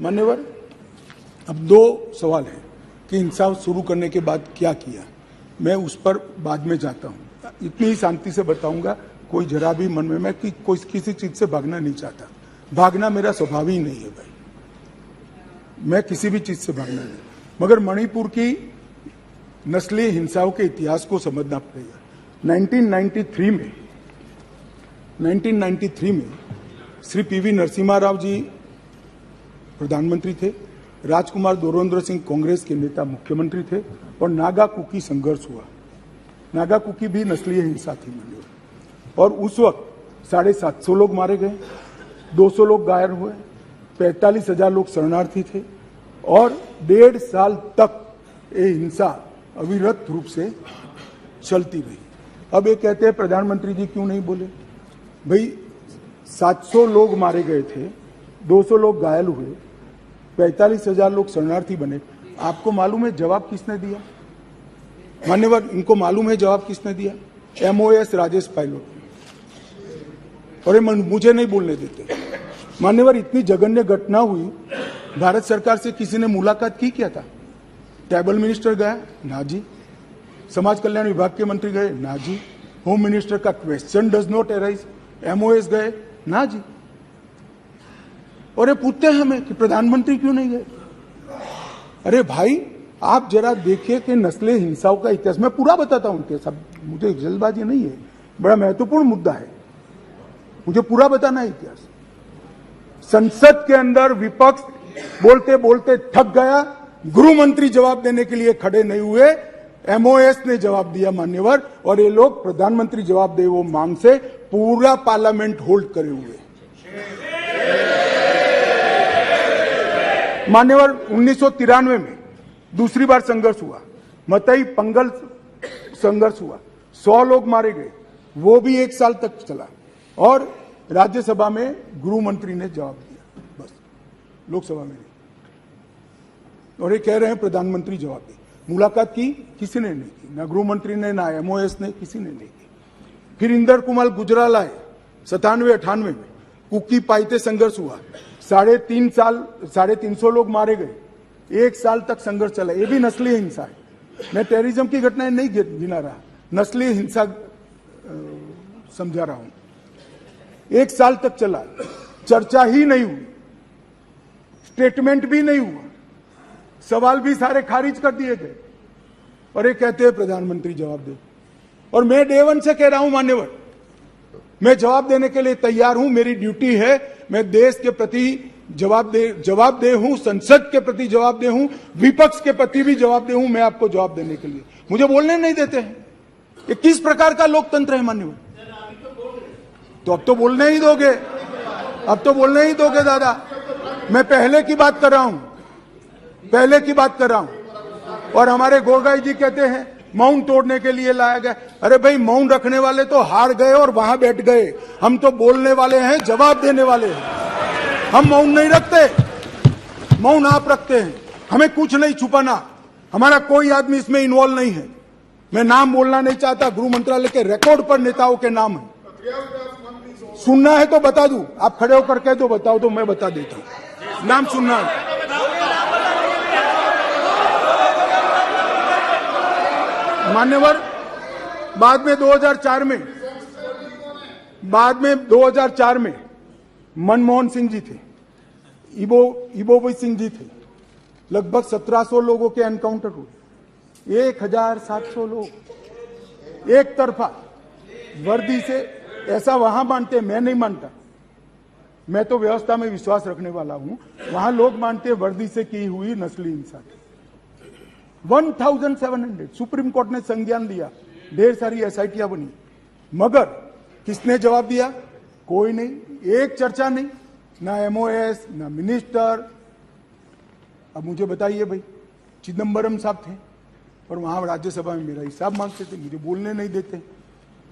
मान्यवर, अब दो सवाल हैं कि इंसाफ शुरू करने के बाद क्या किया। मैं उस पर बाद में जाता हूं। इतनी ही शांति से बताऊंगा, कोई जरा भी मन में मैं कि कोई किसी चीज से भागना नहीं चाहता। भागना मेरा स्वभाव ही नहीं है भाई, मैं किसी भी चीज से भागना नहीं। मगर मणिपुर की नस्लीय हिंसाओं के इतिहास को समझना पड़ेगा। 1993 में श्री पीवी नरसिम्हा राव जी प्रधानमंत्री थे, राजकुमार दोरेंद्र सिंह कांग्रेस के नेता मुख्यमंत्री थे और नागा कुकी संघर्ष हुआ। नागा कुकी भी नस्लीय हिंसा थी और उस वक्त 750 लोग मारे गए, 200 लोग घायल हुए, 45,000 लोग शरणार्थी थे और 1.5 साल तक ये हिंसा अविरत रूप से चलती रही। अब ये कहते हैं प्रधानमंत्री जी क्यों नहीं बोले। भाई 700 लोग मारे गए थे, 200 लोग घायल हुए, 45,000 लोग शरणार्थी बने। आपको मालूम है जवाब किसने दिया? मान्यवर, इनको मालूम है जवाब किसने दिया? MOS राजेश पायलट। और ये मुझे नहीं बोलने देते। मान्यवर, इतनी जघन्य घटना हुई, भारत सरकार से किसी ने मुलाकात की क्या था? ट्राइबल मिनिस्टर गया? ना जी। समाज कल्याण विभाग के मंत्री गए? ना जी। होम मिनिस्टर का question does not arise. MOS गए? ना जी। और ये पूछते हैं हमें कि प्रधानमंत्री क्यों नहीं गए। अरे भाई, आप जरा देखिए कि नस्लीय हिंसाओं का इतिहास, मैं पूरा बताता हूं इतिहास, सब मुझे जल्दबाजी नहीं है, बड़ा महत्वपूर्ण मुद्दा है, मुझे पूरा बताना है इतिहास। संसद के अंदर विपक्ष बोलते बोलते थक गया, गृह मंत्री जवाब देने के लिए खड़े नहीं हुए, MOS ने जवाब दिया मान्यवर, और ये लोग प्रधानमंत्री जवाब दे वो मांग से पूरा पार्लियामेंट होल्ड करे हुए। मान्यवर, 1993 में दूसरी बार संघर्ष हुआ, मतई पंगल संघर्ष हुआ, 100 लोग मारे गए, वो भी 1 साल तक चला और राज्यसभा में गृह मंत्री ने जवाब दिया, बस, लोकसभा में नहीं। और ये कह रहे हैं प्रधानमंत्री जवाब दे। मुलाकात की? किसी ने नहीं की, ना गृह मंत्री ने, ना MOS ने, किसी ने नहीं की। फिर इंदर कुमार गुजराल आए 97-98 में, कुकी पाइते संघर्ष हुआ, 350 लोग मारे गए, 1 साल तक संघर्ष चला। ये भी नस्लीय हिंसा है। मैं टेररिज्म की घटनाएं नहीं गिना रहा, नस्लीय हिंसा समझा रहा हूं। 1 साल तक चला, चर्चा ही नहीं हुई, स्टेटमेंट भी नहीं हुआ, सवाल भी सारे खारिज कर दिए गए और ये कहते हैं प्रधानमंत्री जवाब दे। और मैं डे वन से कह रहा हूं मान्यवर, मैं जवाब देने के लिए तैयार हूं, मेरी ड्यूटी है, मैं देश के प्रति जवाब दे हूं, संसद के प्रति जवाब दे हूं, विपक्ष के प्रति भी जवाब दे हूं, मैं आपको जवाब देने के लिए। मुझे बोलने नहीं देते हैं। ये किस प्रकार का लोकतंत्र है मान्यवर? तो अब तो बोलने ही दोगे, अब तो बोलने ही दोगे दादा। मैं पहले की बात कर रहा हूं, पहले की बात कर रहा हूं। और हमारे गोगाई जी कहते हैं मौन तोड़ने के लिए लाया गया। अरे भाई, मौन रखने वाले तो हार गए और वहां बैठ गए, हम तो बोलने वाले हैं, जवाब देने वाले हैं। हम मौन नहीं रखते, मौन आप रखते हैं। हमें कुछ नहीं छुपाना, हमारा कोई आदमी इसमें इन्वॉल्व नहीं है। मैं नाम बोलना नहीं चाहता, गृह मंत्रालय के रिकॉर्ड पर नेताओं के नाम है। सुनना है तो बता दूं, आप खड़े होकर कह दो बताओ तो मैं बता देता हूं। नाम सुनना है? मान्यवर, बाद में 2004 में मनमोहन सिंह जी थे, इबोबी सिंह जी थे, लगभग 1700 लोगों के एनकाउंटर हुए, 1700 लोग एक तरफा वर्दी से। ऐसा वहां मानते हैं, मैं नहीं मानता, मैं तो व्यवस्था में विश्वास रखने वाला हूं। वहां लोग मानते हैं वर्दी से की हुई नस्लीय हिंसा थी। 1700 सुप्रीम कोर्ट ने संज्ञान लिया, ढेर सारी SITयां बनी, मगर किसने जवाब दिया? कोई नहीं, एक चर्चा नहीं, ना MOS, ना मिनिस्टर। अब मुझे बताइए भाई, चिदम्बरम साहब थे और वहां राज्यसभा में मेरा हिसाब मांगते थे, मुझे बोलने नहीं देते।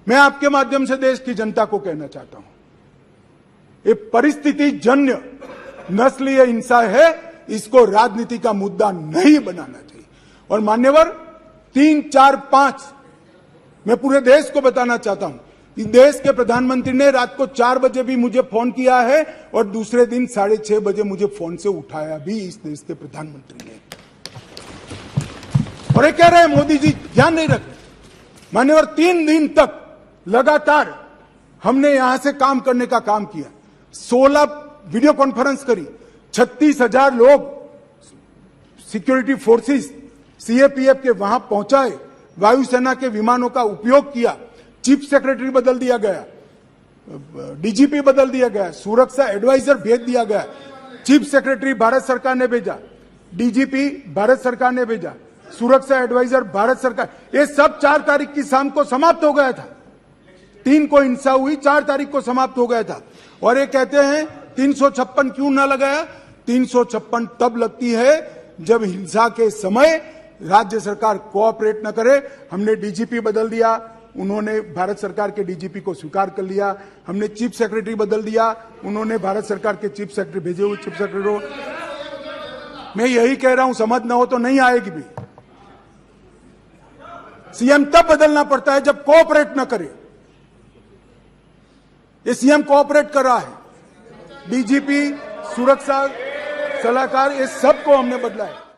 मैं आपके माध्यम से देश की जनता को कहना चाहता हूं, ये परिस्थिति जन्य नस्लीय हिंसा है, इसको राजनीति का मुद्दा नहीं बनाना चाहिए। और मान्यवर, 3, 4, 5 मैं पूरे देश को बताना चाहता हूं, देश के प्रधानमंत्री ने रात को 4 बजे भी मुझे फोन किया है और दूसरे दिन 6:30 बजे मुझे फोन से उठाया भी इस देश के प्रधानमंत्री ने। और ये कह रहे हैं मोदी जी ध्यान नहीं रख रहे। मान्यवर 3 दिन तक लगातार हमने यहां से काम करने का काम किया। 16 वीडियो कॉन्फ्रेंस करी, 36,000 लोग सिक्योरिटी फोर्सेस सीएपीएफ के वहां पहुंचाए, वायुसेना के विमानों का उपयोग किया, चीफ सेक्रेटरी बदल दिया गया, डीजीपी बदल दिया गया, सुरक्षा एडवाइजर भेज दिया गया, चीफ सेक्रेटरी भारत सरकार ने भेजा, डीजीपी भारत सरकार ने भेजा, सुरक्षा एडवाइजर भारत सरकार। ये सब 4 तारीख की शाम को समाप्त हो गया था। 3 को हिंसा हुई, 4 तारीख को समाप्त हो गया था। और ये कहते हैं 356 क्यों ना लगाया? 356 तब लगती है जब हिंसा के समय राज्य सरकार कोऑपरेट न करे। हमने डीजीपी बदल दिया, उन्होंने भारत सरकार के डीजीपी को स्वीकार कर लिया। हमने चीफ सेक्रेटरी बदल दिया, उन्होंने भारत सरकार के चीफ सेक्रेटरी भेजे हुए चीफ सेक्रेटरी को। मैं यही कह रहा हूं, समझ न हो तो नहीं आएगी भी। सीएम तब बदलना पड़ता है जब कोऑपरेट न करे। ये सीएम कोऑपरेट कर रहा है। डीजीपी, सुरक्षा सलाहकार, ये सबको हमने बदला है।